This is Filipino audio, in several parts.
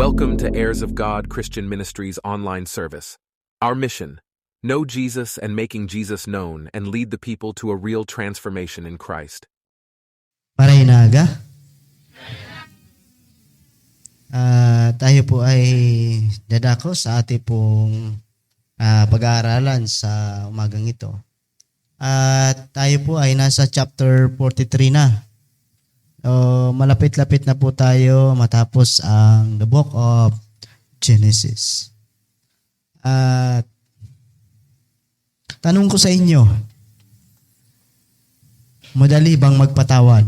Welcome to Heirs of God Christian Ministries online service. Our mission: know Jesus and making Jesus known and lead the people to a real transformation in Christ. Para hinaga. Tayo po ay dadako sa ating pong pag-aaralan sa umagang ito. At tayo po ay nasa chapter 43 na. Malapit-lapit na po tayo matapos ang the book of Genesis. At tanong ko sa inyo, madali bang magpatawad?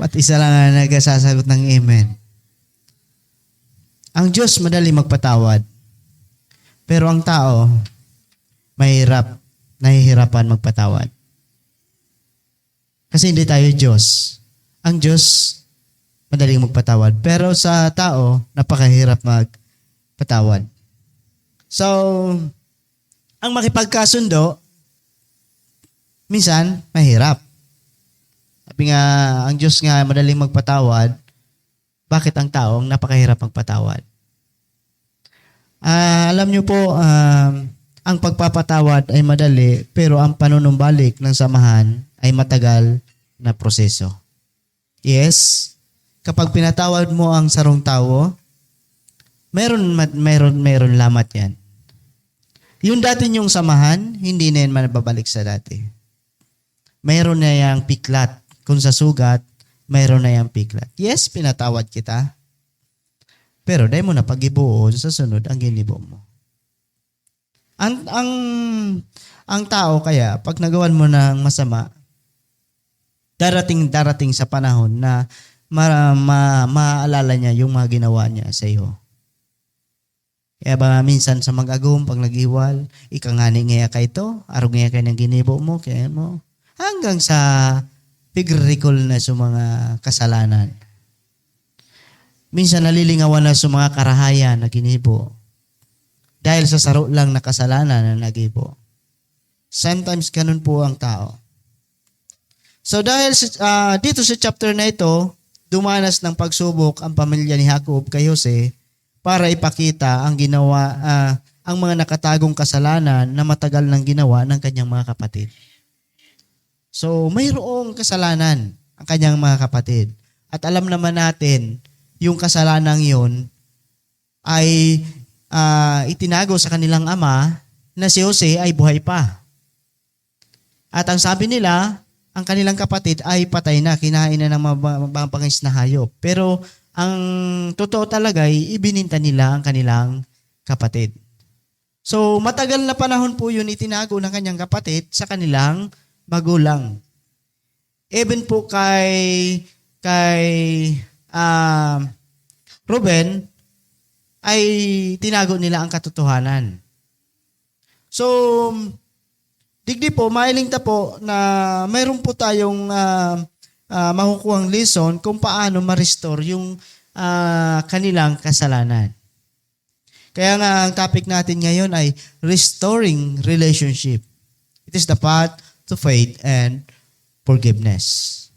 Ba't isa lang ang nagsasagot ng amen? Ang Diyos madali magpatawad. Pero ang tao, nahihirapan magpatawad. Kasi hindi tayo Diyos. Ang Diyos, madaling magpatawad. Pero sa tao, napakahirap magpatawad. So, ang makipagkasundo, minsan, mahirap. Sabi nga, ang Diyos nga madaling magpatawad, bakit ang tao ang napakahirap magpatawad? Alam niyo po, ang pagpapatawad ay madali, pero ang panunumbalik ng samahan ay matagal na proseso. Yes, kapag pinatawad mo ang sarong tao, meron lamat yan. Yung dati niyong samahan, hindi na yan manababalik sa dati. Meron na yang piklat. Kung sa sugat, mayroon na yung piklat. Yes, pinatawad kita. Pero dahil mo na pag-ibuon, sa sunod, ang ginibo mo. Ang tao kaya, pag nagawan mo ng masama, darating sa panahon na maaalala niya yung mga ginawa niya sa iyo. Kaya ba minsan sa mag-agum, pag nag-iwal, ikangani ngaya ka ito, arog ngaya ka ng ginibo mo, kaya mo, hanggang sa pig-recall na sa mga kasalanan. Minsan nalilingawan na sa mga karahayan na ginibo. Dahil sa saro lang na kasalanan na nagibo. Sometimes ganun po ang tao. So dahil dito sa chapter na ito, dumanas ng pagsubok ang pamilya ni Jacob kay Jose para ipakita ang ang mga nakatagong kasalanan na matagal nang ginawa ng kanyang mga kapatid. So, mayroong kasalanan ang kanyang mga kapatid. At alam naman natin, yung kasalanan yon ay itinago sa kanilang ama na si Jose ay buhay pa. At ang sabi nila, ang kanilang kapatid ay patay na, kinain na ng mga pangis na hayop. Pero ang totoo talaga ay ibininta nila ang kanilang kapatid. So, matagal na panahon po yun itinago ng kanyang kapatid sa kanilang magulang. Even po kay Ruben ay tinago nila ang katotohanan. So, digdi po, mailing ta po na mayroon po tayong makukuhang lesson kung paano ma-restore yung kanilang kasalanan. Kaya nga ang topic natin ngayon ay restoring relationship. It is the path to faith and forgiveness.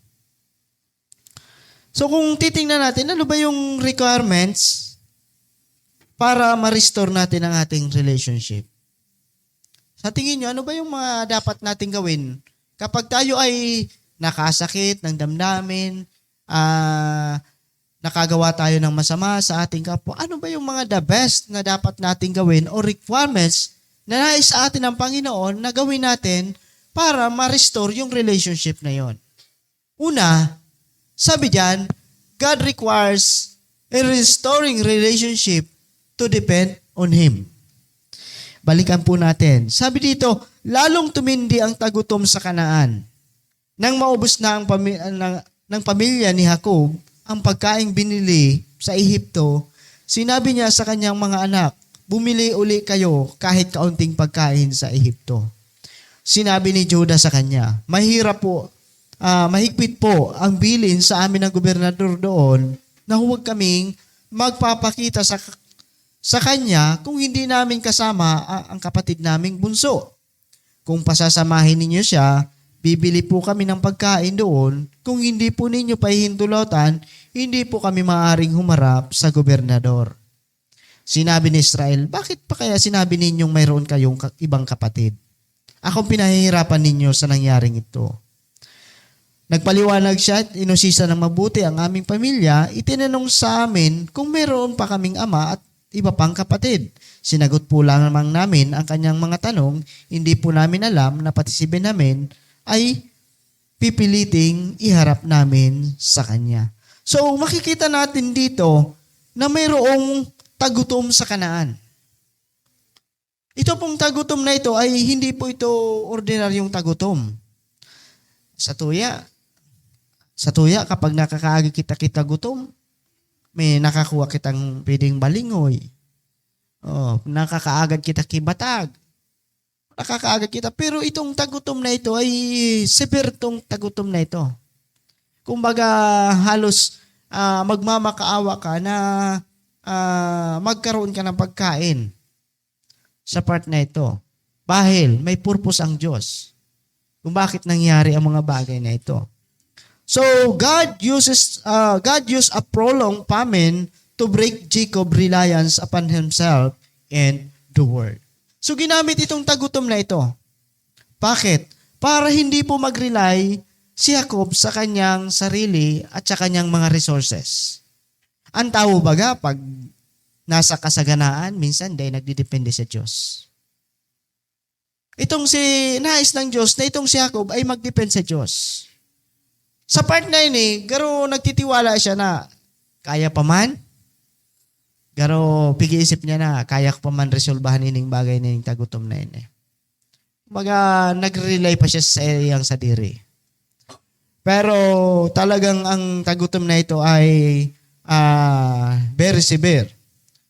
So kung titingnan natin, ano ba yung requirements para ma-restore natin ang ating relationship? Sa tingin nyo, ano ba yung mga dapat nating gawin kapag tayo ay nakasakit ng damdamin, nakagawa tayo ng masama sa ating kapwa? Ano ba yung mga the best na dapat nating gawin o requirements na nais sa atin ng Panginoon na gawin natin para ma-restore yung relationship na yon? Una, sabi diyan, God requires a restoring relationship to depend on Him. Balikan po natin. Sabi dito, lalong tumindi ang tagutom sa Kanaan. Nang maubos na ng pamilya ni Jacob ang pagkaing binili sa Ehipto, sinabi niya sa kanyang mga anak, bumili uli kayo kahit kaunting pagkain sa Ehipto. Sinabi ni Judah sa kanya, mahigpit po ang bilin sa amin ng gobernador doon na huwag kaming magpapakita sa kanya kung hindi namin kasama ang kapatid naming bunso. Kung pasasamahin ninyo siya, bibili po kami ng pagkain doon. Kung hindi po ninyo pahihintulutan, hindi po kami maaaring humarap sa gobernador. Sinabi ni Israel, bakit pa kaya sinabi ninyong mayroon kayong ibang kapatid? Akong pinahihirapan ninyo sa nangyaring ito. Nagpaliwanag siya at inusisa ng mabuti ang aming pamilya, itinanong sa amin kung mayroon pa kaming ama at iba pang kapatid. Sinagot po lamang namin ang kanyang mga tanong, hindi po namin alam na pati si Benjamin ay pipiliting iharap namin sa kanya. So makikita natin dito na mayroong tagutom sa Kanaan. Ito pong tagutom na ito ay hindi po ito ordinaryong tagutom. Sa tuya kapag nakakaagi kita gutom, may nakakuha kitang pwedeng balingoy. Nakakaagad kita kibatag. Nakakaagad kita. Pero itong tagutom na ito ay severtong tagutom na ito. Kumbaga halos magmamakaawa ka na magkaroon ka ng pagkain sa part na ito. Bahil may purpose ang Diyos kung bakit nangyari ang mga bagay na ito. So God used a prolonged famine to break Jacob's reliance upon himself and the world. So ginamit itong tagutom na ito. Bakit? Para hindi po mag-rely si Jacob sa kanyang sarili at sa kanyang mga resources. Ang tao baga pag nasa kasaganaan, minsan dahil nagdidepende sa Diyos. Itong si nais ng Diyos na itong si Jacob ay mag-depend sa Diyos. Sa part na yun garo nagtitiwala siya na kaya pa man, garo pag-iisip niya na kaya ko pa man resolbahan ining bagay na yung tagutom na yun Kumbaga, nag-rely pa siya sa iyang sadiri. Pero talagang ang tagutom na ito ay very severe.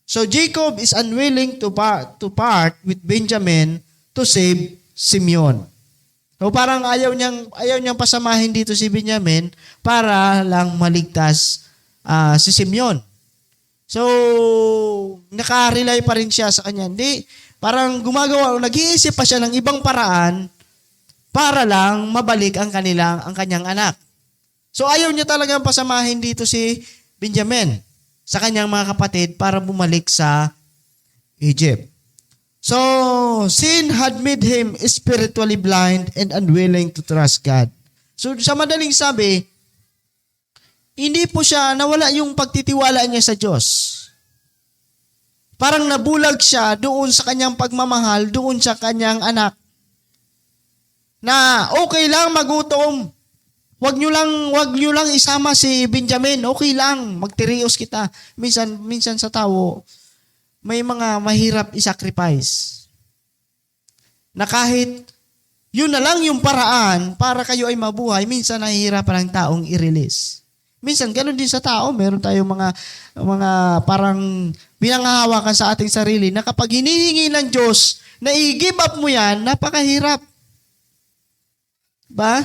So Jacob is unwilling to part with Benjamin to save Simeon. So parang ayaw niyang pasamahin dito si Benjamin para lang maligtas si Simeon. So naka-rely pa rin siya sa kanya. Hindi, parang nag-iisip pa siya ng ibang paraan para lang mabalik ang kanyang anak. So ayaw niya talagang pasamahin dito si Benjamin sa kanyang mga kapatid para bumalik sa Egypt. So, sin had made him spiritually blind and unwilling to trust God. So, sa madaling sabi, hindi po siya, nawala yung pagtitiwala niya sa Diyos. Parang nabulag siya doon sa kanyang pagmamahal, doon sa kanyang anak. Na okay lang magutom. Wag nyo lang isama si Benjamin. Okay lang, magtirios kita. Minsan sa tao, may mga mahirap i-sacrifice. Na kahit yun na lang yung paraan para kayo ay mabuhay, minsan nahihirapan ang taong i-release. Minsan ganoon din sa tao, meron tayong mga parang binanghahawakan sa ating sarili na kapag hinihingi ng Diyos na i-give up mo yan, napakahirap. Ba?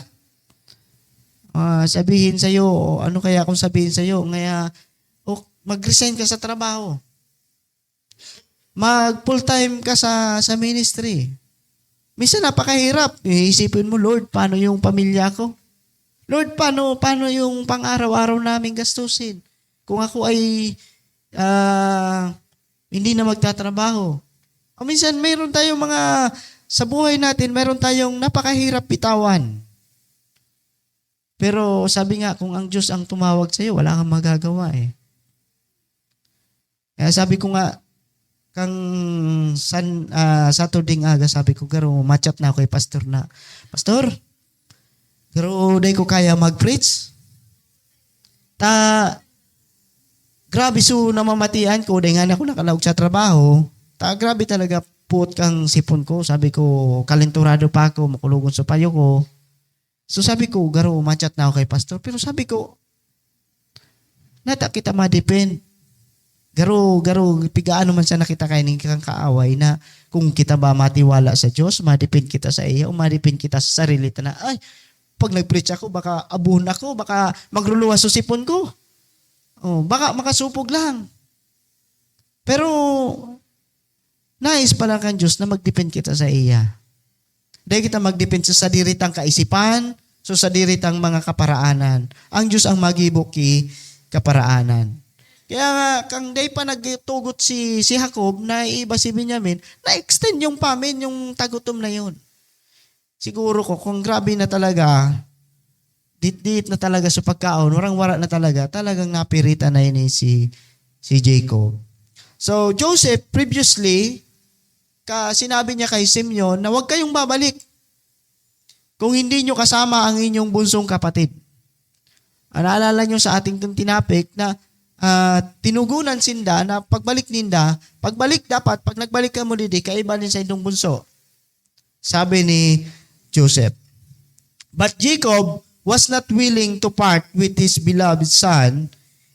Sabihin sa'yo, ano kaya kung sabihin sa'yo, mag-resign ka sa trabaho. Mag full-time ka sa ministry. Minsan napakahirap. Iisipin mo, Lord, paano yung pamilya ko? Lord, paano yung pang-araw-araw naming gastusin? Kung ako ay hindi na magtatrabaho. Minsan mayroon tayong sa buhay natin, mayroon tayong napakahirap bitawan. Pero sabi nga, kung ang Diyos ang tumawag sa iyo, wala kang magagawa Kaya sabi ko nga, Saturday aga, sabi ko, garo, match-up na ako kay Pastor na, Pastor, garo, day ko kaya mag-preach. Grabe namamatian ko, day nga na ako nakalaog sa trabaho, grabe talaga put kang sipon ko. Sabi ko, kalenturado pa ako, makulugon sa payo ko. So sabi ko, garo, matchat na ako kay Pastor. Pero sabi ko, nata kita ma-depend. Garo, pigaano man sa nakita kayo ng kang kaaway na kung kita ba matiwala sa Diyos, ma-depend kita sa iya o ma-depend kita sa sarili na, ay, pag nag-preach ako, baka abun ako, baka magluluwas sa sipon ko. Baka makasupog lang. Pero, nais pala kang Diyos na mag-depend kita sa iya. Dahil kita magdepend sa sadiritang kaisipan, so sadiritang mga kaparaanan. Ang Diyos ang magibuki kaparaanan. Kaya nga, kang day pa nagtugot si Jacob na iba si Benjamin, na-extend yung pamin, yung tagutom na yun. Siguro ko, kung grabe na talaga, dit na talaga sa pagkaon, warang-wara na talaga, talagang napirita na yun si Jacob. So, Joseph, previously, sinabi niya kay Simeon na huwag kayong babalik kung hindi nyo kasama ang inyong bunsong kapatid. Naalala nyo sa ating tinapik na tinugunan sinda na pagbalik dapat, pag nagbalik ka mo didi, kaiba din sa inyong bunso. Sabi ni Joseph. But Jacob was not willing to part with his beloved son,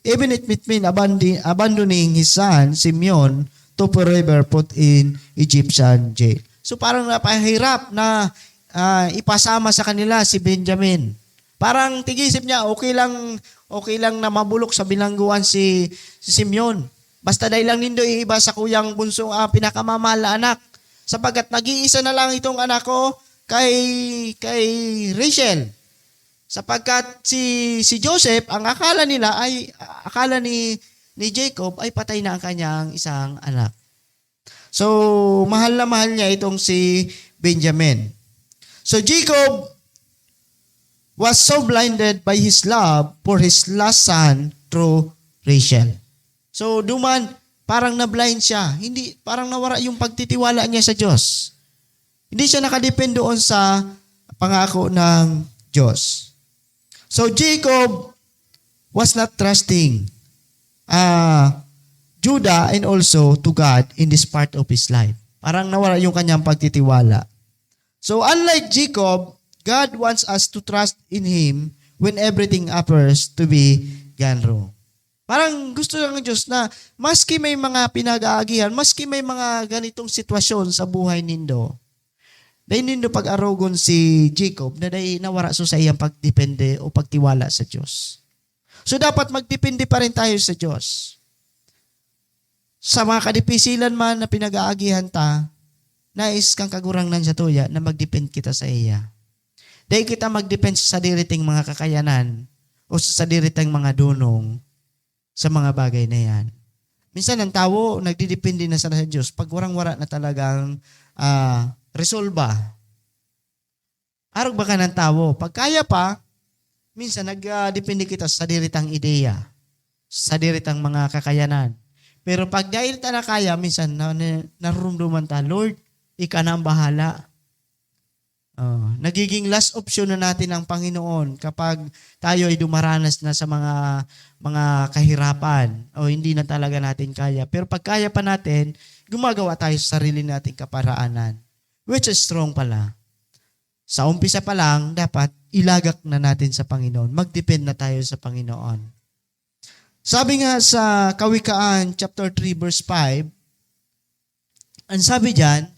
even if it meant abandoning his son, Simeon, to forever put in Egyptian jail. So parang napahirap na ipasama sa kanila si Benjamin. Parang tigisip niya, okay lang na mabulok sa bilangguan si Simeon. Basta dahil lang nindo iiba sa kuyang bunsong pinakamamahal na anak. Sapagkat nag-iisa na lang itong anak ko kay Rachel. Sapagkat si Joseph, ang akala ni Jacob ay patay na ang kanyang isang anak. So, mahal na mahal niya itong si Benjamin. So, Jacob was so blinded by his love for his last son through Rachel. So, duman, parang na-blind siya. Parang nawara yung pagtitiwala niya sa Diyos. Hindi siya nakadepend doon sa pangako ng Diyos. So, Jacob was not trusting Judah and also to God in this part of his life. Parang nawala yung kanyang pagtitiwala. So, unlike Jacob, God wants us to trust in Him when everything appears to be gone wrong. Parang gusto lang ng Diyos na maski may mga pinag-aagihan, maski may mga ganitong sitwasyon sa buhay nindo, dahil nindo pag-arogon si Jacob na dahil nawara sa iyang pagdepende o pagtiwala sa Diyos. So dapat magdepende pa rin tayo sa Diyos. Sa mga kadipisilan man na pinag-aagihan ta, nais kang kagurang nan sa tuya na magdepend kita sa iya. Dahil kita magdepend sa sadiriting mga kakayanan o sa sadiriting mga dunong sa mga bagay na yan. Minsan ang tao nagdidepende na sa Diyos pag warang-wara na talagang resolba. Arog ba ka ng tao? Pag kaya pa, minsan nagdepende kita sa sadiritang ideya, sa sadiritang mga kakayanan. Pero pag dahil ta na kaya, minsan narumduman ta, Lord, ika na ang bahala. Nagiging last option na natin ang Panginoon kapag tayo ay dumaranas na sa mga kahirapan o hindi na talaga natin kaya. Pero pag kaya pa natin, gumagawa tayo sa sarili nating kaparaanan. Which is strong pala. Sa umpisa pa lang, dapat ilagak na natin sa Panginoon. Magdepend na tayo sa Panginoon. Sabi nga sa Kawikaan chapter 3 verse 5, ang sabi diyan,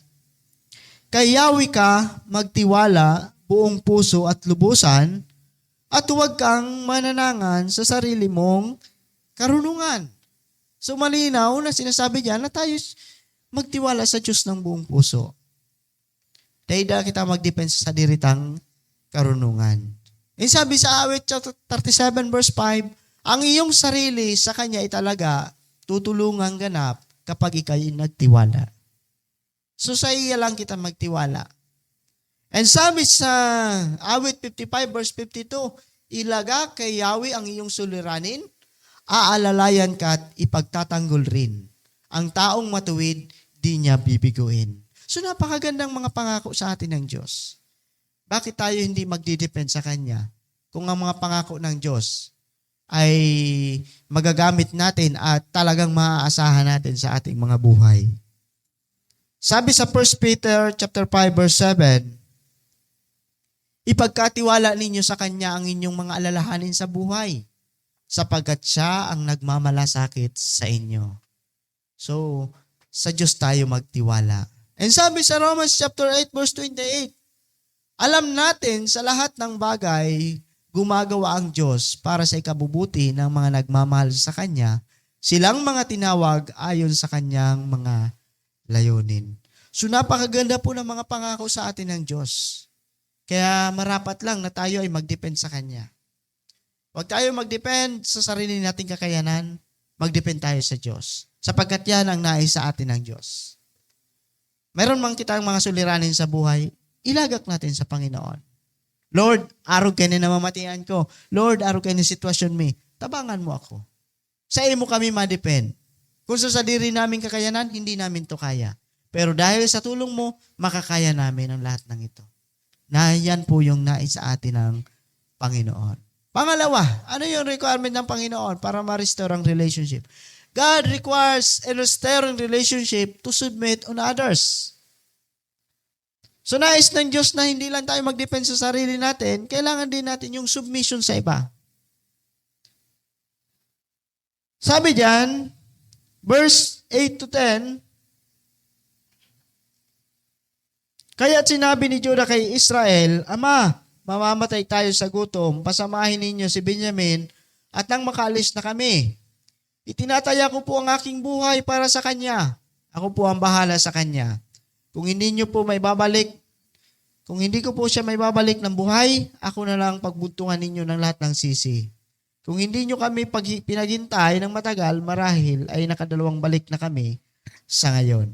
kay Yahweh ka magtiwala buong puso at lubusan at huwag kang mananangan sa sarili mong karunungan. So malinaw na sinasabi diyan na tayo magtiwala sa Diyos ng buong puso. Dahil kita mag-depend sa diritang karunungan. And sabi sa awit 37 verse 5, ang iyong sarili sa Kanya ay talaga tutulungang ganap kapag ikay nagtiwala. So sa iya lang kita magtiwala. And sabi sa awit 55 verse 52, ilaga kay Yahweh ang iyong suliranin, aalalayan ka at ipagtatanggol rin. Ang taong matuwid, di niya bibiguin. So napakagandang mga pangako sa atin ng Diyos. Bakit tayo hindi magdidepend sa Kanya? Kung ang mga pangako ng Diyos ay magagamit natin at talagang maaasahan natin sa ating mga buhay. Sabi sa 1 Peter chapter 5 verse 7, ipagkatiwala ninyo sa Kanya ang inyong mga alalahanin sa buhay, sapagkat Siya ang nagmamalasakit sa inyo. So, sa Diyos tayo magtiwala. And sabi sa Romans chapter 8 verse 28, alam natin sa lahat ng bagay, gumagawa ang Diyos para sa ikabubuti ng mga nagmamahal sa Kanya, silang mga tinawag ayon sa Kanyang mga layunin. So napakaganda po ng mga pangako sa atin ng Diyos. Kaya marapat lang na tayo ay mag-depend sa Kanya. Huwag tayo mag-depend sa sarili nating kakayanan, mag-depend tayo sa Diyos. Sapagkat yan ang nais sa atin ng Diyos. Meron man kitang mga suliranin sa buhay, ilagak natin sa Panginoon. Lord, arog kayo na namamatian ko. Lord, arog kayo na sitwasyon mi. Tabangan mo ako. Sa imo kami ma-depend. Kung sa sarili namin kakayanan, hindi namin to kaya. Pero dahil sa tulong mo, makakaya namin ang lahat ng ito. Na yan po yung nais sa atin ng Panginoon. Pangalawa, ano yung requirement ng Panginoon para ma-restore ang relationship? God requires a restoring relationship to submit on others. So nais ng Diyos na hindi lang tayo mag-depend sa sarili natin, kailangan din natin yung submission sa iba. Sabi diyan, verse 8 to 10, kaya't sinabi ni Judah kay Israel, Ama, mamamatay tayo sa gutom, pasamahin ninyo si Benjamin at nang makaalis na kami. Itinataya ko po ang aking buhay para sa kanya. Ako po ang bahala sa kanya. Kung hindi ko po siya may babalik ng buhay, ako na lang pagbuntungan ninyo ng lahat ng sisi. Kung hindi nyo kami pinaghintay ng matagal, marahil ay nakadalawang balik na kami sa ngayon.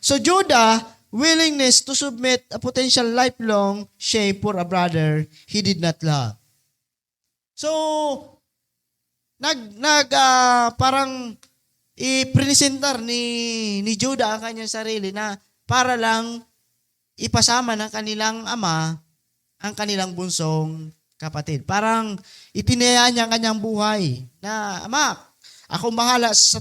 So Judah, willingness to submit a potential lifelong shame for a brother he did not love. So, parang i-presentar ni Judah ang kanyang sarili na para lang ipasama ng kanilang ama ang kanilang bunsong kapatid. Parang itinaya niya ang kanyang buhay na, Ama, ako bahala sa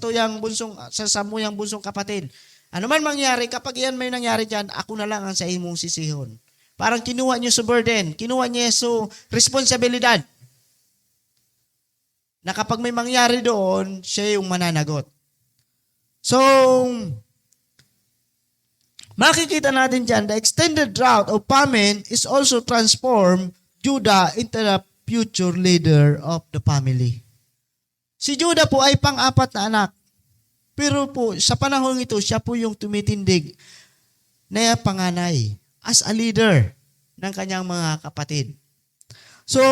samuyang bunsong kapatid. Ano man mangyari, kapag yan may nangyari dyan, ako na lang ang sa imong sisihon. Parang kinuha niyo sa burden, kinuha niya sa responsibilidad. Na kapag may mangyari doon, siya yung mananagot. So, makikita natin dyan, the extended drought of famine is also transformed Judah into the future leader of the family. Si Judah po ay pang-apat na anak. Pero po, sa panahon ito, siya po yung tumitindig na panganay as a leader ng kanyang mga kapatid. So,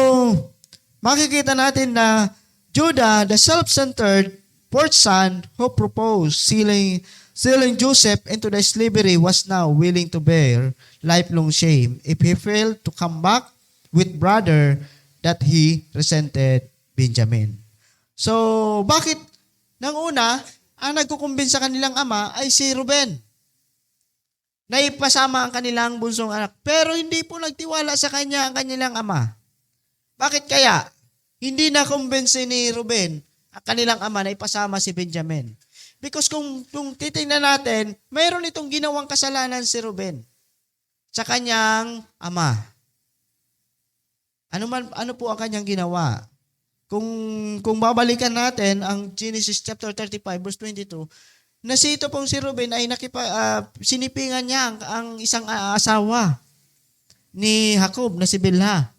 makikita natin na Judah, the self-centered fourth son who proposed selling Joseph into the slavery, was now willing to bear lifelong shame if he failed to come back with brother that he resented Benjamin. So, bakit nang una, ang nagkukumbinsa kanilang ama ay si Ruben, na ipasama ang kanilang bunsong anak. Pero hindi po nagtiwala sa kanya ang kanilang ama. Bakit kaya? Hindi na kumbinsi ni Ruben ang kanilang ama na ipasama si Benjamin. Because kung titingnan natin, mayroon itong ginawang kasalanan si Ruben sa kanyang ama. Ano po ang kanyang ginawa? Kung babalikan natin ang Genesis chapter 35 verse 22, na ito pong si Ruben ay sinipingan niya ang isang asawa ni Jacob na si Bilha.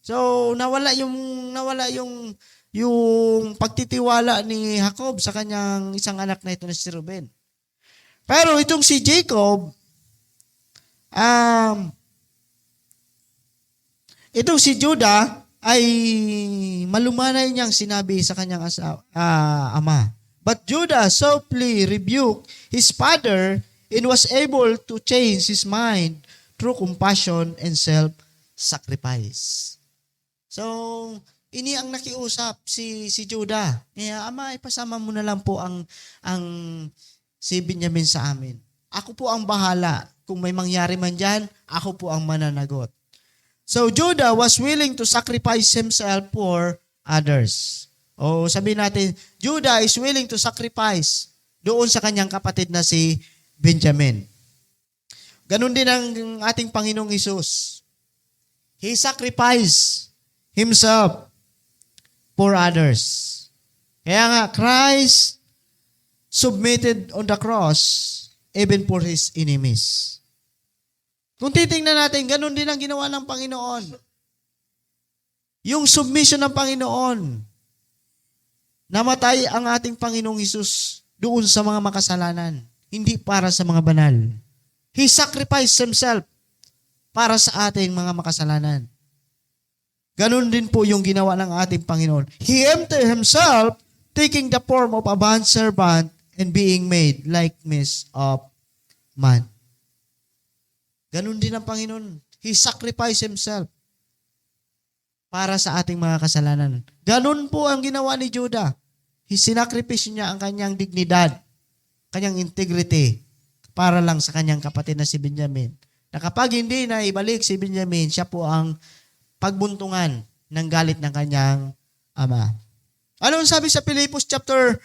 So nawala yung pagtitiwala ni Jacob sa kanyang isang anak na ito na si Ruben. Pero itong si Jacob, itong si Judah ay malumanay niyang sinabi sa kanyang ama. But Judah softly rebuked his father and was able to change his mind through compassion and self-sacrifice. So, ini ang nakiusap si Judah. Kaya, Ama, ipasama mo na lang po ang si Benjamin sa amin. Ako po ang bahala. Kung may mangyari man dyan, ako po ang mananagot. So Judah was willing to sacrifice himself for others. O sabihin natin, Judah is willing to sacrifice doon sa kanyang kapatid na si Benjamin. Ganon din ang ating Panginoong Hesus. He sacrificed himself for others. Kaya nga, Christ submitted on the cross even for his enemies. Kung titingnan natin, ganun din ang ginawa ng Panginoon. Yung submission ng Panginoon. Namatay ang ating Panginoong Hesus doon sa mga makasalanan. Hindi para sa mga banal. He sacrificed Himself para sa ating mga makasalanan. Ganun din po yung ginawa ng ating Panginoon. He emptied Himself, taking the form of a bondservant and being made likeness of man. Ganun din ang Panginoon. He sacrificed Himself para sa ating mga kasalanan. Ganun po ang ginawa ni Judah. Sinakripisyo niya ang kanyang dignidad, kanyang integrity, para lang sa kanyang kapatid na si Benjamin. Na kapag hindi na ibalik si Benjamin, siya po ang pagbuntungan ng galit ng kanyang ama. Ano ang sabi sa Philippians chapter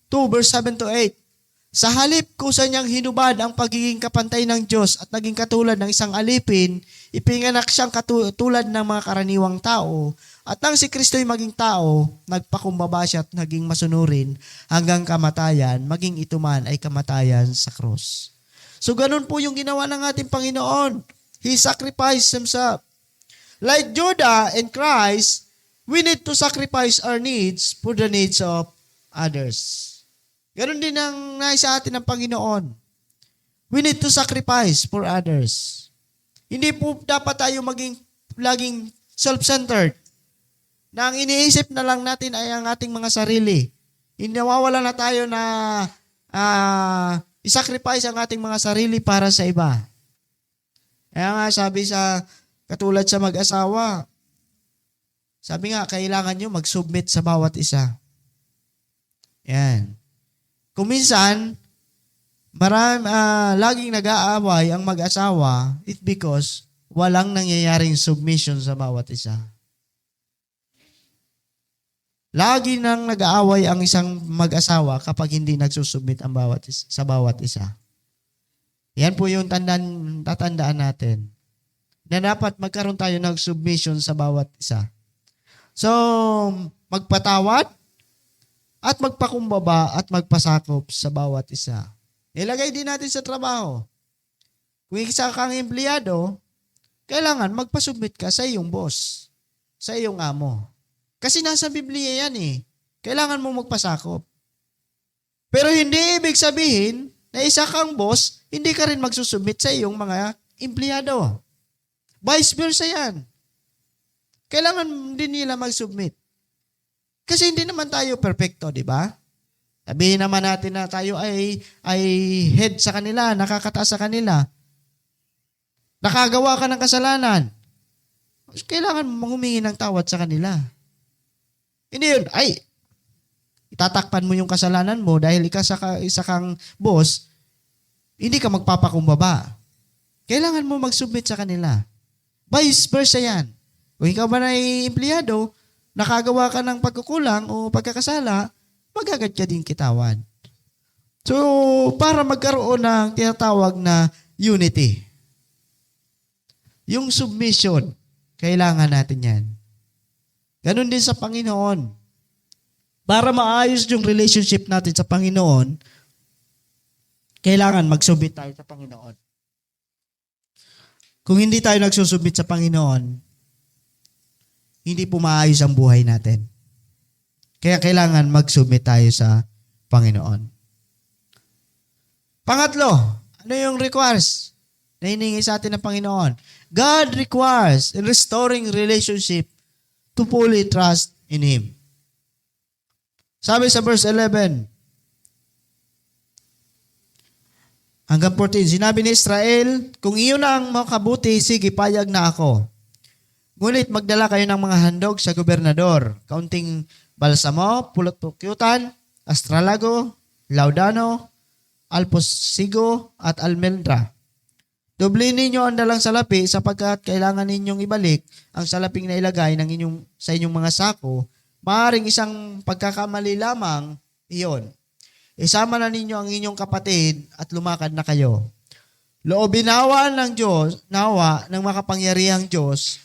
2, verse 7 to 8? Sa halip kusa niyang hinubad ang pagiging kapantay ng Diyos at naging katulad ng isang alipin, ipinganak siyang katulad ng mga karaniwang tao, at nang si Kristo'y maging tao, nagpakumbaba siya at naging masunurin hanggang kamatayan, maging ito man ay kamatayan sa krus. So ganun po yung ginawa ng ating Panginoon. He sacrificed Himself. Like Judah and Christ, we need to sacrifice our needs for the needs of others. Ganon din ang nais sa atin ng Panginoon. We need to sacrifice for others. Hindi po dapat tayo maging laging self-centered. Na ang iniisip na lang natin ay ang ating mga sarili. Hindi nawawala na tayo na isacrifice ang ating mga sarili para sa iba. Kaya nga sabi sa katulad sa mag-asawa, sabi nga kailangan nyo mag-submit sa bawat isa. Yan. Kung minsan, laging nag-aaway ang mag-asawa, it's because walang nangyayaring submission sa bawat isa. Lagi nang nag-aaway ang isang mag-asawa kapag hindi nagsusubmit ang sa bawat isa. Yan po yung tatandaan natin. Na dapat magkaroon tayo ng submission sa bawat isa. So, magpatawad, at magpakumbaba at magpasakop sa bawat isa. Ilagay din natin sa trabaho. Kung isa kang empleyado, kailangan magpasubmit ka sa iyong boss, sa iyong amo. Kasi nasa Biblia yan eh. Kailangan mo magpasakop. Pero hindi ibig sabihin na isa kang boss, hindi ka rin magsusubmit sa iyong mga empleyado. Vice versa yan. Kailangan din nila mag-submit. Kasi hindi naman tayo perfecto, di ba? Sabihin naman natin na tayo ay head sa kanila, nakakataas sa kanila. Nakagawa ka ng kasalanan. Kailangan mong humingi ng tawad sa kanila. Hindi yun, itatakpan mo yung kasalanan mo dahil isa kang boss, hindi ka magpapakumbaba. Kailangan mo mag-submit sa kanila. Vice versa yan. Kung ikaw ba na empleyado, nakagawa ka ng pagkukulang o pagkakasala, magagad ka din kitawan. So, para magkaroon ng tinatawag na unity. Yung submission, kailangan natin yan. Ganon din sa Panginoon. Para maayos yung relationship natin sa Panginoon, kailangan mag-submit tayo sa Panginoon. Kung hindi tayo nagsusubmit sa Panginoon, hindi po maayos ang buhay natin. Kaya kailangan mag-submit tayo sa Panginoon. Pangatlo, ano yung requires na hiningi sa atin ng Panginoon? God requires in restoring relationship to fully trust in Him. Sabi sa verse 11, hanggang 14, sinabi ni Israel, kung iyon ang makabuti, sige, payag na ako. Ngunit magdala kayo ng mga handog sa gobernador, kaunting balsamo, pulot-pukyutan, astralago, laudano, alposigo, at almendra. Doblin ninyo ang dalang salapi sapagkat kailangan ninyong ibalik ang salaping na ilagay sa inyong mga sako. Maaaring isang pagkakamali lamang iyon. Isama na ninyo ang inyong kapatid at lumakad na kayo. Loobin nawa ng makapangyarihang Diyos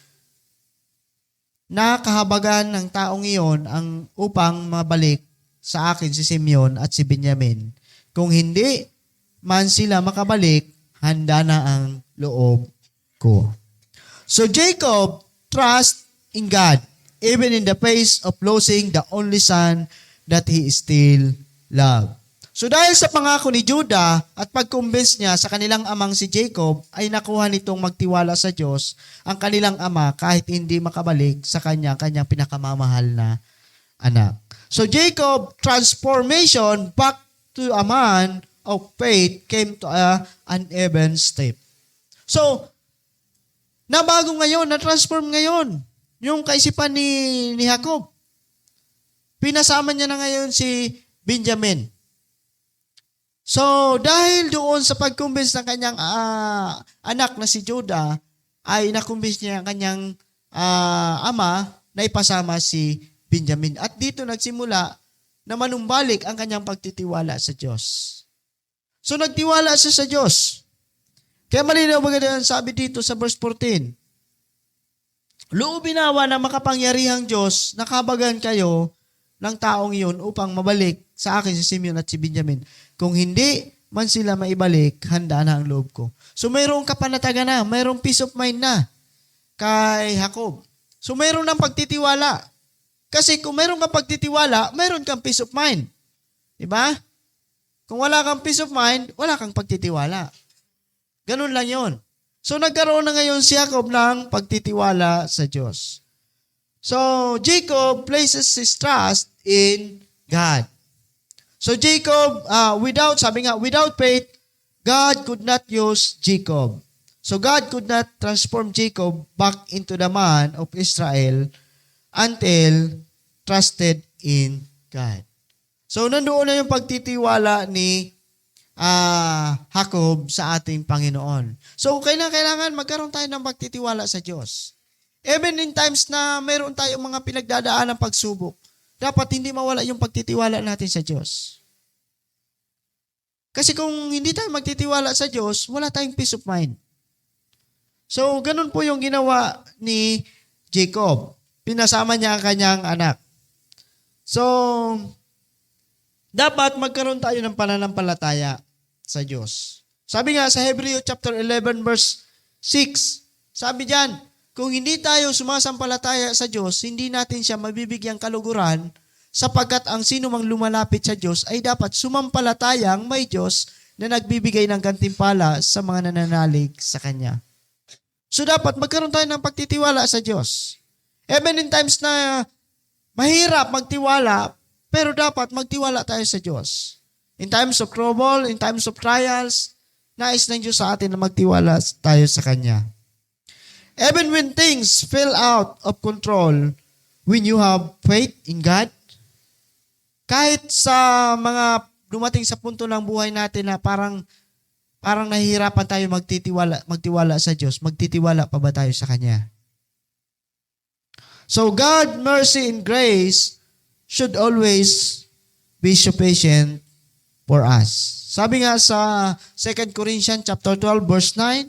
na kahabagan ng taong iyon upang mabalik sa akin si Simeon at si Benjamin. Kung hindi man sila makabalik, handa na ang loob ko. So Jacob trust in God, even in the face of losing the only son that he still loved. So dahil sa pangako ni Judah at pag-convince niya sa kanilang amang si Jacob, ay nakuha nitong magtiwala sa Diyos ang kanilang ama kahit hindi makabalik sa kanyang pinakamamahal na anak. So Jacob transformation back to a man of faith came to an even step. So, nabago ngayon, na-transform ngayon yung kaisipan ni Jacob. Pinasama niya na ngayon si Benjamin. So, dahil doon sa pag-convince ng kanyang anak na si Judah, ay na-convince niya ang kanyang ama na ipasama si Benjamin. At dito nagsimula na manumbalik ang kanyang pagtitiwala sa Diyos. So, nagtiwala siya sa Diyos. Kaya malinaw bagay sabi dito sa verse 14, loobin nawa ng makapangyarihang Diyos, nakabagan kayo ng taong iyon upang mabalik sa akin si Simeon at si Benjamin. Kung hindi man sila maibalik, handa na ang loob ko. So mayroong kapanatagan na, mayroong peace of mind na kay Jacob. So mayroong ng pagtitiwala. Kasi kung mayroong kang pagtitiwala, mayroon kang peace of mind. Diba? Kung wala kang peace of mind, wala kang pagtitiwala. Ganun lang yon. So nagkaroon na ngayon si Jacob ng pagtitiwala sa Diyos. So Jacob places his trust in God. So Jacob, without faith, God could not use Jacob. So God could not transform Jacob back into the man of Israel until trusted in God. So nandoon na yung pagtitiwala ni Jacob sa ating Panginoon. So kailangan magkaroon tayo ng pagtitiwala sa Diyos. Even in times na mayroon tayong mga pinagdadaan ng pagsubok, dapat hindi mawala yung pagtitiwala natin sa Diyos. Kasi kung hindi tayo magtitiwala sa Diyos, wala tayong peace of mind. So, ganun po yung ginawa ni Jacob. Pinasama niya ang kanyang anak. So, dapat magkaroon tayo ng pananampalataya sa Diyos. Sabi nga sa Hebrew chapter 11 verse 6, sabi diyan, kung hindi tayo sumasampalataya sa Diyos, hindi natin siya mabibigyang kaluguran sapagkat ang sino mang lumalapit sa Diyos ay dapat sumampalatayang may Diyos na nagbibigay ng gantimpala sa mga nananalig sa Kanya. So dapat magkaroon tayo ng pagtitiwala sa Diyos. Even in times na mahirap magtiwala, pero dapat magtiwala tayo sa Diyos. In times of trouble, in times of trials, nais ng Diyos sa atin na magtiwala tayo sa Kanya. Even when things fell out of control, when you have faith in God, kahit sa mga dumating sa punto ng buhay natin na parang nahihirapan tayo magtiwala sa Diyos, magtitiwala pa ba tayo sa Kanya? So God, mercy, and grace should always be sufficient for us. Sabi nga sa 2 Corinthians chapter 12 verse 9,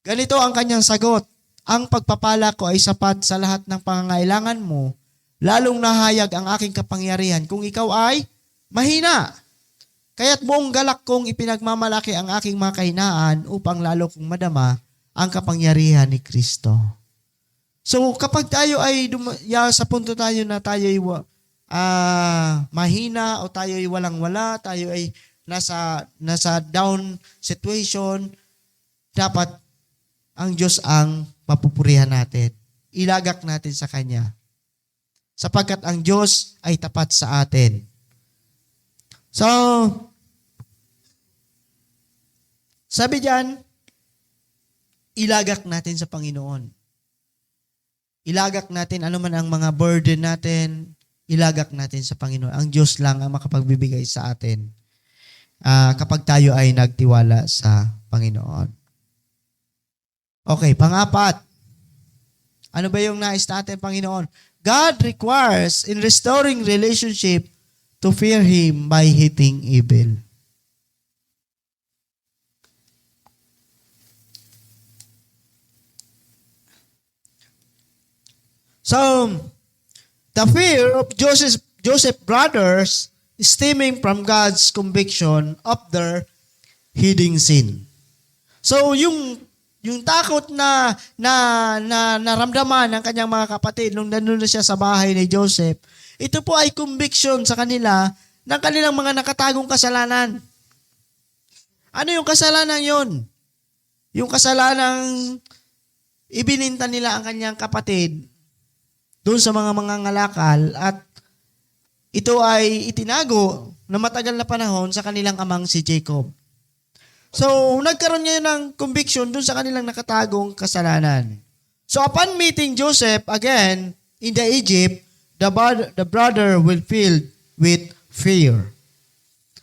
ganito ang kanyang sagot, ang pagpapala ko ay sapat sa lahat ng pangangailangan mo, lalong nahayag ang aking kapangyarihan kung ikaw ay mahina. Kaya't buong galak kong ipinagmamalaki ang aking mga kahinaan upang lalo kong madama ang kapangyarihan ni Kristo. So kapag tayo ay sa punto tayo na tayo ay mahina o tayo ay walang-wala, tayo ay nasa down situation, dapat ang Diyos ang papupurihan natin. Ilagak natin sa Kanya. Sapagkat ang Diyos ay tapat sa atin. So, sabi diyan, ilagak natin sa Panginoon. Ilagak natin ano man ang mga burden natin, ilagak natin sa Panginoon. Ang Diyos lang ang makapagbibigay sa atin kapag tayo ay nagtiwala sa Panginoon. Okay, pang-apat. Ano ba yung nais natin, Panginoon? God requires in restoring relationship to fear Him by hating evil. So, the fear of Joseph brothers is stemming from God's conviction of their hidden sin. So, yung takot na naramdaman ng kanyang mga kapatid nung nandun na siya sa bahay ni Joseph, ito po ay conviction sa kanila ng kanilang mga nakatagong kasalanan. Ano yung kasalanan yon? Yung kasalanang ibininta nila ang kanyang kapatid doon sa mga ngalakal at ito ay itinago na matagal na panahon sa kanilang amang si Jacob. So, nagkaroon ngayon ng conviction doon sa kanilang nakatagong kasalanan. So, upon meeting Joseph again in the Egypt, the brother will filled with fear.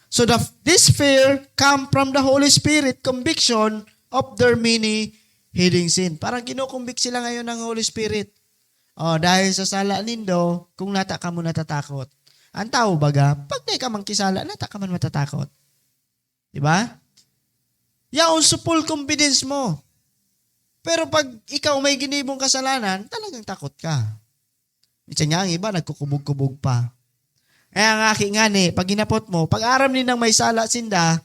So, this fear come from the Holy Spirit conviction of their many hidden sin. Parang kinukumbik sila ngayon ng Holy Spirit. Dahil sa sala nindo, kung nata ka mo natatakot. Ang tao baga, pag di ka mang kisala, nata ka man matatakot. Diba? Yaon sa full confidence mo. Pero pag ikaw may ginibong kasalanan, talagang takot ka. Minsan nga ang iba, nagkukubog-kubog pa. Kaya ang aking ngani, pag ginapot mo, pag aram ni nang may sala sinda,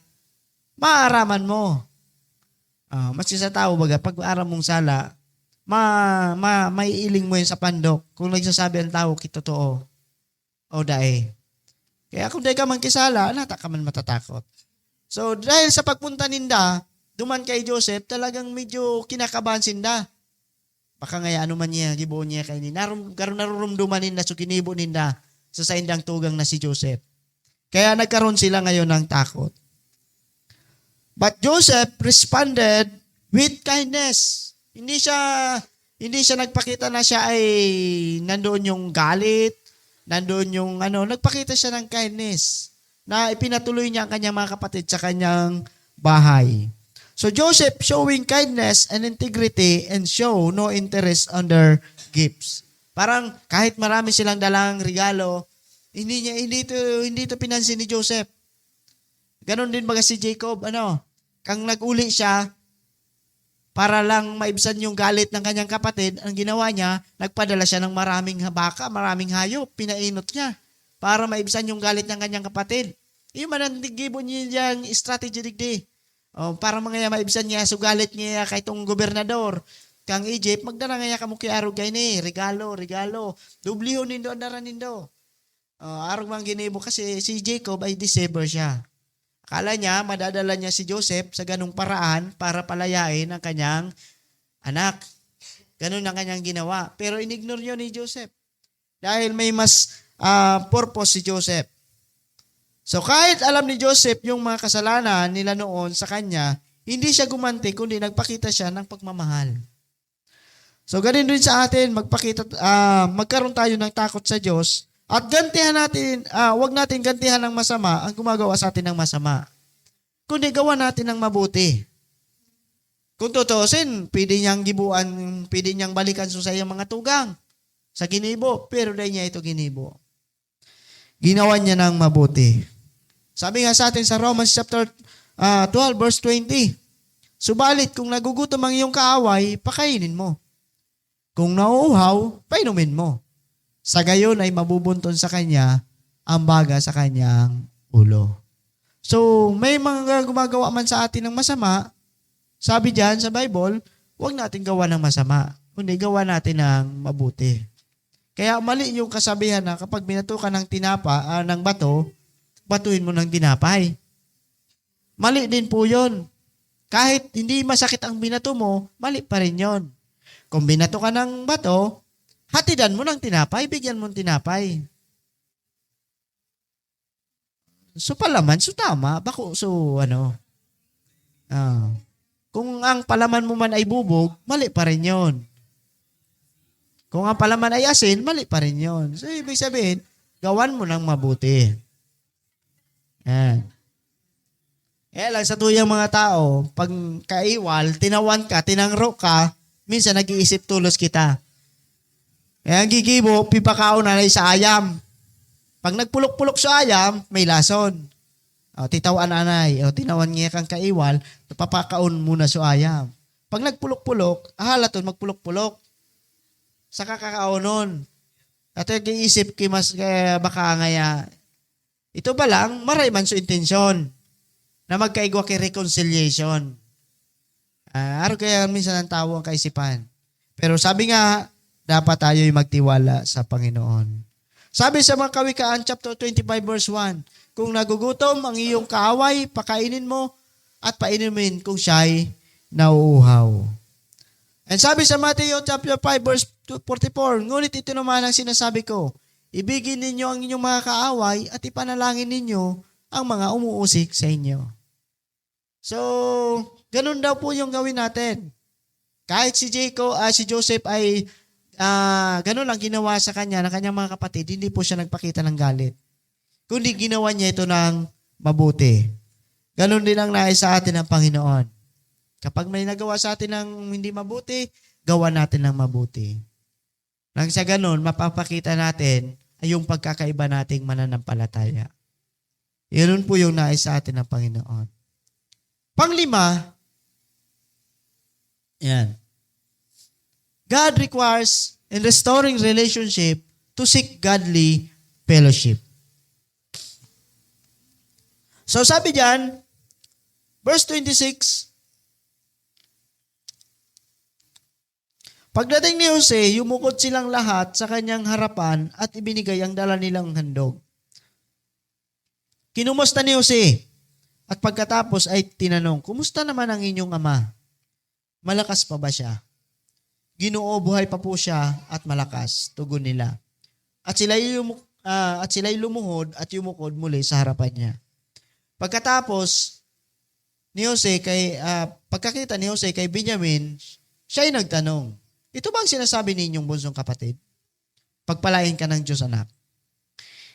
maaraman mo. Mas sa tao baga, pag aram mong sala, may iling mo yun sa pandok. Kung nagsasabi ang tao, kitotoo. O dae. Kaya kung dahi ka man kisala, nata ka man matatakot. So, dahil sa pagpunta ninda, duman kay Joseph, talagang medyo kinakabahan sinda. Baka ngaya ano man niya, gibuon niya kay ni. Karon narurumduman ninda, so kinibo ninda sa saindang tugang na si Joseph. Kaya nagkaroon sila ngayon ng takot. But Joseph responded with kindness. Hindi siya nagpakita na siya ay nandoon yung galit, nandoon yung nagpakita siya ng kindness na ipinatuloy niya ang kanyang mga kapatid sa kanyang bahay. So Joseph showing kindness and integrity and show no interest on their gifts. Parang kahit marami silang dalang regalo, hindi to pinansin ni Joseph. Ganon din baga si Jacob, kang nag-uli siya para lang maibsan yung galit ng kanyang kapatid, ang ginawa niya, nagpadala siya ng maraming baka, maraming hayop, pinainot niya para maibsan yung galit ng kanyang kapatid. Yung manandigibon niya yung strategy digdi. Para mga maibsan niya, so galit niya kay itong gobernador. Kang Egypt, magdala nga kamukhi arog gay ni, regalo. Dubliho nindo, andaran nindo. Arog mang ginibo kasi si Jacob ay deceiver siya. Akala niya, madadala niya si Joseph sa ganung paraan para palayain ang kanyang anak. Ganun ang kanyang ginawa. Pero inignore niyo ni Joseph. Dahil may mas purpose si Joseph. So kahit alam ni Joseph yung mga kasalanan nila noon sa kanya, hindi siya gumanti kundi nagpakita siya ng pagmamahal. So ganun din sa atin, magkaroon tayo ng takot sa Diyos at gantihan natin, wag natin gantihan ng masama ang gumagawa sa atin ng masama. Kundi gawa natin ng mabuti. Kung tutusin, pwede niyang gibuan, pwede niyang balikan sa iyang mga tugang sa ginibo, pero dahil niya ito ginibo. Ginawa niya ng mabuti. Sabi nga sa atin sa Romans chapter 12 verse 20, subalit kung nagugutom ang iyong kaaway, pakainin mo. Kung nauuhaw, painumin mo. Sa gayon ay mabubunton sa kanya ang baga sa kanyang ulo. So, may mga gumagawa man sa atin ng masama, sabi diyan sa Bible, huwag natin gawa ng masama, kundi gawa natin ng mabuti. Kaya mali yung kasabihan na kapag binato ka ng ng bato, batuhin mo ng tinapay. Mali din po yun. Kahit hindi masakit ang binato mo, mali pa rin yun. Kung binato ka ng bato, hatidan mo ng tinapay, bigyan mo ng tinapay. So palaman, so tama. Kung ang palaman mo man ay bubog, mali pa rin yun. Kung ang palaman ay asin, mali pa rin yun. So ibig sabihin, gawan mo ng mabuti. Yan. Lang sa tuyang mga tao, pag kaiwal, tinawan ka, tinangro ka, minsan nag-iisip tulos kita. Kaya ang gigibo, pipakaon na sa ayam. Pag nagpulok-pulok sa ayam, may lason. Titawan anay. Tinawan niya kang kaiwal, napapakaon muna sa ayam. Pag nagpulok-pulok, halaton magpulok-pulok. Sa kakakaonon. At nag-iisip mas baka ngaya, ito ba lang, maray man sa intensyon na magkaigwa kay reconciliation. Araw kaya minsan ang tao ang kaisipan. Pero sabi nga, dapat tayo'y magtiwala sa Panginoon. Sabi sa mga Kawikaan, chapter 25, verse 1, kung nagugutom ang iyong kaaway, pakainin mo at painumin kung siya'y nauuhaw. And sabi sa Matthew chapter 5, verse 44, ngunit ito naman ang sinasabi ko, ibigin ninyo ang inyong mga kaaway at ipanalangin ninyo ang mga umuusik sa inyo. So, ganun daw po yung gawin natin. Kahit si Joseph ay ganun lang ginawa sa kanya ng kanyang mga kapatid, hindi po siya nagpakita ng galit. Kundi ginawa niya ito ng mabuti. Ganun din ang nais sa atin ng Panginoon. Kapag may nagawa sa atin ng hindi mabuti, gawa natin ng mabuti. Nang sa ganun, mapapakita natin ay yung pagkakaiba nating mananampalataya. Yun po yung nais sa atin ng Panginoon. Panglima, yan. God requires in restoring relationship to seek godly fellowship. So sabi diyan, verse 26, pagdating ni Jose, yumukod silang lahat sa kanyang harapan at ibinigay ang dala nilang handog. Kinumusta ni Jose at pagkatapos ay tinanong, kumusta naman ang inyong ama? Malakas pa ba siya? Ginoo, buhay pa po siya at malakas, tugon nila. At sila'y lumuhod at yumukod muli sa harapan niya. Pagkatapos ni Jose pagkakita ni Jose kay Benjamin, siya ay nagtanong, ito ba ang sinasabi ninyong bunsong kapatid? Pagpalain ka ng Diyos, anak.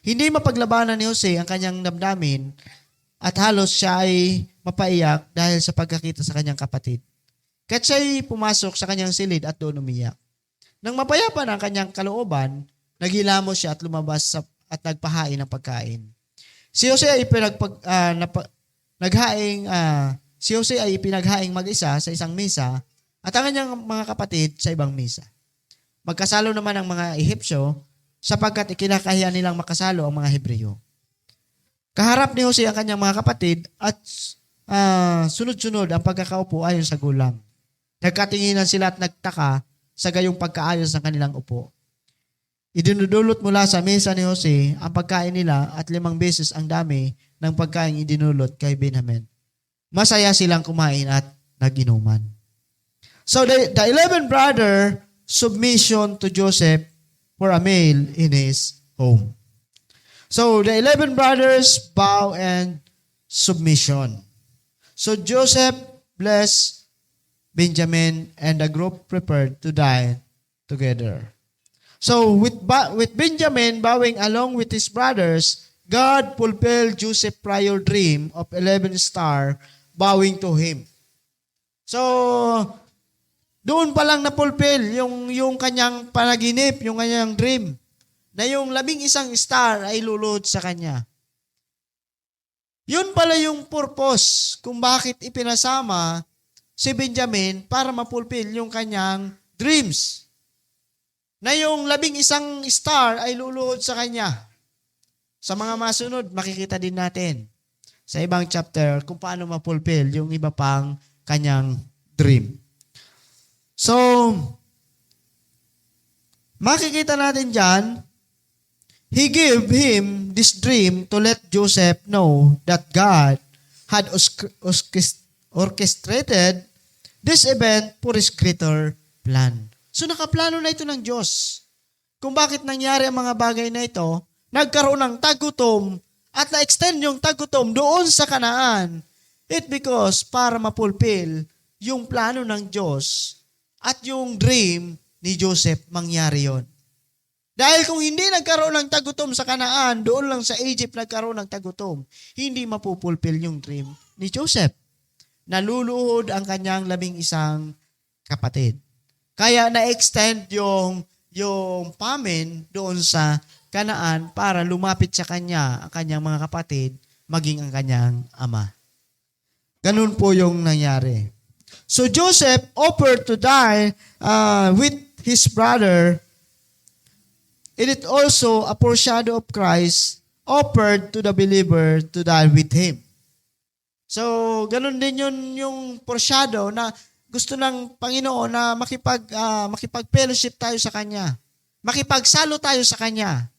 Hindi mapaglabanan ni Jose ang kanyang damdamin at halos siya ay mapaiyak dahil sa pagkakita sa kanyang kapatid. Kaya't siya'y pumasok sa kanyang silid at doon umiyak. Nang mapayapa na ang kanyang kalooban, naghilamos siya at lumabas at nagpahain ng pagkain. Si Jose ay pinaghaing mag-isa sa isang misa at ang kanyang mga kapatid sa ibang misa. Magkasalo naman ang mga Ehipsyo sapagkat ikinakahiya nilang makasalo ang mga Hebreo. Kaharap ni Jose ang kanyang mga kapatid at sunod-sunod ang pagkakaupo ayon sa gulang. Nagkatinginan sila at nagtaka sa gayong pagkaayos ng kanilang upo. Idinudulot mula sa mesa ni Jose ang pagkain nila at 5 beses ang dami ng pagkain idinulot kay Benjamin. Masaya silang kumain at nag-inuman. So the 11 brother submission to Joseph for a meal in his home. So the 11 brothers bow and submission. So Joseph blessed Benjamin and the group prepared to dine together. So with Benjamin bowing along with his brothers, God fulfilled Joseph's prior dream of 11 stars bowing to him. So doon pa lang na-fulfill yung kanyang panaginip, yung kanyang dream, na yung 11 star ay lulod sa kanya. Yun pala yung purpose kung bakit ipinasama si Benjamin para ma-fulfill yung kanyang dreams. Na yung 11 star ay luluhod sa kanya. Sa mga masunod, makikita din natin sa ibang chapter kung paano ma-fulfill yung iba pang kanyang dream. So, makikita natin dyan, he gave him this dream to let Joseph know that God had orchestrated this event for His greater plan. So nakaplano na ito ng Diyos. Kung bakit nangyari ang mga bagay na ito, nagkaroon ng tagutom at na-extend yung tagutom doon sa Kanaan. It because para mapulpil yung plano ng Diyos at yung dream ni Joseph mangyari yon. Dahil kung hindi nagkaroon ng tagutom sa Kanaan, doon lang sa Egypt nagkaroon ng tagutom, hindi mapupulpil yung dream ni Joseph. Naluluhod ang kanyang 11 kapatid. Kaya na-extend yung famine doon sa Kanaan para lumapit sa kanya ang kanyang mga kapatid, maging ang kanyang ama. Ganun po yung nangyari. So Joseph offered to die with his brother, and it also a foreshadow of Christ offered to the believer to die with him. So, ganun din yun yung foreshadow na gusto ng Panginoon na makipag-fellowship tayo sa Kanya. Makipagsalo tayo sa Kanya.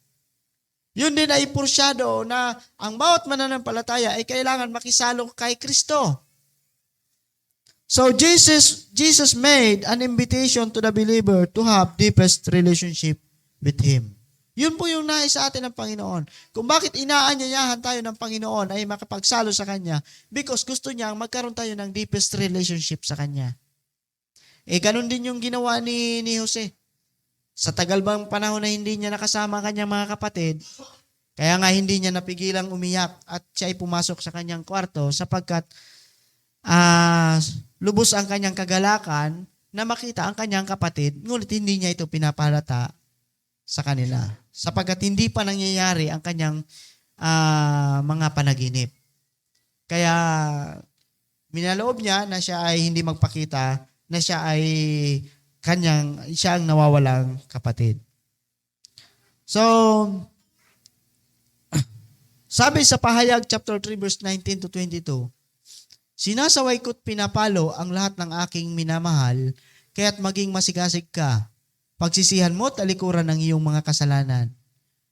Yun din ay porsyado na ang bawat mananampalataya ay kailangan makisalo kay Kristo. So Jesus made an invitation to the believer to have deepest relationship with Him. Yun po yung nais sa atin ng Panginoon. Kung bakit inaanyayahan tayo ng Panginoon ay makapagsalo sa Kanya, because gusto niya magkaroon tayo ng deepest relationship sa Kanya. Ganun din yung ginawa ni Jose. Sa tagal bang panahon na hindi niya nakasama ang kanyang mga kapatid, kaya nga hindi niya napigilang umiyak at siya ay pumasok sa kanyang kwarto sapagkat lubos ang kanyang kagalakan na makita ang kanyang kapatid, ngunit hindi niya ito pinapahalata sa kanila sapagkat hindi pa nangyayari ang kanyang mga panaginip. Kaya minaloob niya na siya ay hindi magpakita na siya ang nawawalang kapatid. So, sabi sa Pahayag chapter 3 verse 19 to 22, sinasaway ko't pinapalo ang lahat ng aking minamahal, kaya't maging masigasig ka. Pagsisihan mo, talikuran ng iyong mga kasalanan.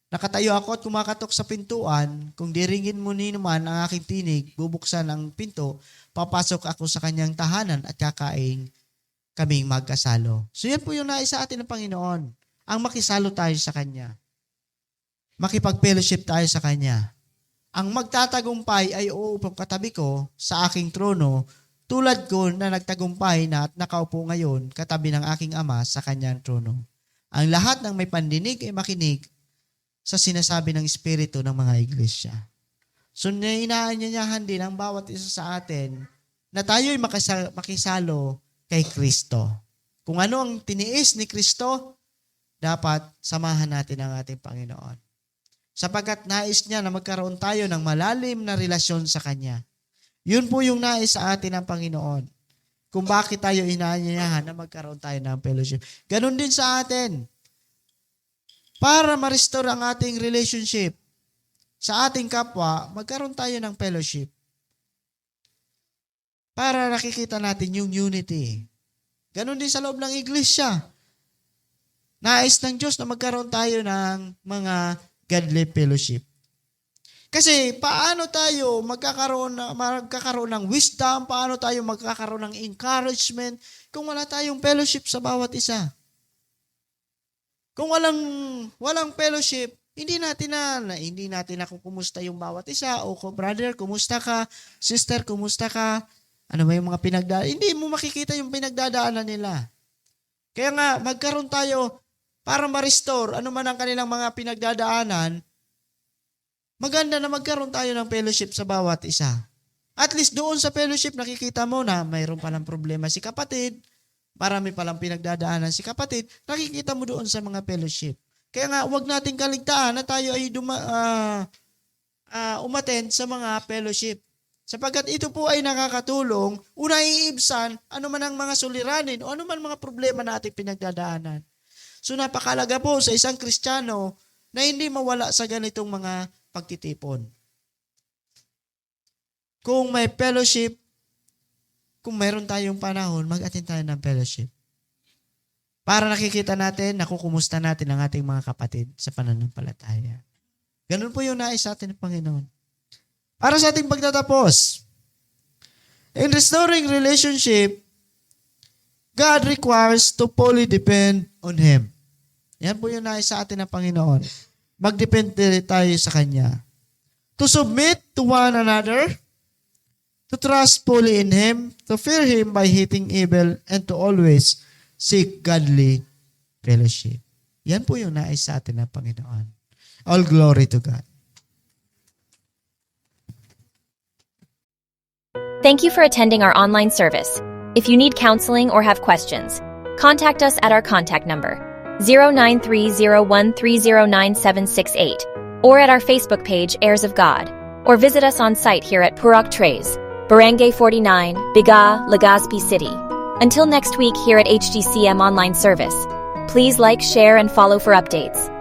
Nakatayo ako at kumakatok sa pintuan, kung diringin mo ni naman ang aking tinig, bubuksan ang pinto, papasok ako sa kanyang tahanan at kakain kaming magkasalo. So yan po yung nais sa atin ng Panginoon. Ang makisalo tayo sa Kanya. Makipag-fellowship tayo sa Kanya. Ang magtatagumpay ay uupo katabi ko sa aking trono, tulad ko na nagtagumpay na at nakaupo ngayon katabi ng aking Ama sa Kanyang trono. Ang lahat ng may pandinig ay makinig sa sinasabi ng Espiritu ng mga iglesia. So inaanyayahan din ang bawat isa sa atin na tayo'y makisalo kay Kristo. Kung ano ang tiniis ni Kristo, dapat samahan natin ang ating Panginoon. Sapagkat nais niya na magkaroon tayo ng malalim na relasyon sa Kanya. Yun po yung nais sa atin ng Panginoon. Kung bakit tayo inaanyayahan na magkaroon tayo ng fellowship. Ganon din sa atin. Para ma-restore ang ating relationship sa ating kapwa, magkaroon tayo ng fellowship. Para nakikita natin yung unity. Ganon din sa loob ng iglesia. Nais ng Diyos na magkaroon tayo ng mga godly fellowship. Kasi paano tayo magkakaroon ng wisdom, paano tayo magkakaroon ng encouragement kung wala tayong fellowship sa bawat isa? Kung walang fellowship, hindi natin ako kumusta yung bawat isa, o brother, kumusta ka? Sister, kumusta ka? Ano ba yung mga pinagdadaanan? Hindi mo makikita yung pinagdadaanan nila. Kaya nga, magkaroon tayo para ma-restore ano man ang kanilang mga pinagdadaanan. Maganda na magkaroon tayo ng fellowship sa bawat isa. At least doon sa fellowship, nakikita mo na mayroon palang problema si kapatid, marami palang pinagdadaanan si kapatid, nakikita mo doon sa mga fellowship. Kaya nga, huwag nating kaligtaan na tayo ay umattend sa mga fellowship. Sapagkat ito po ay nakakatulong, una iibsan, ano man ang mga suliranin o ano man mga problema na ating pinagdadaanan. So napakalaga po sa isang Kristiyano na hindi mawala sa ganitong mga pagtitipon. Kung may fellowship, kung mayroon tayong panahon, mag-attend tayo ng fellowship. Para nakikita natin, nakukumusta natin ang ating mga kapatid sa pananampalataya. Ganun po yung nais sa atin ng Panginoon. Para sa ating pagtatapos, in restoring relationship, God requires to fully depend on Him. Yan po yung nais sa atin ng Panginoon. Magdepende tayo sa Kanya. To submit to one another, to trust fully in Him, to fear Him by hating evil, and to always seek godly fellowship. Yan po yung nais sa atin ng Panginoon. All glory to God. Thank you for attending our online service. If you need counseling or have questions, contact us at our contact number 093013096768 or at our Facebook page Heirs of God, or visit us on site here at Purok Tres, Barangay 49, Biga, Legazpi City. Until next week here at HGCM Online Service, please like, share, and follow for updates.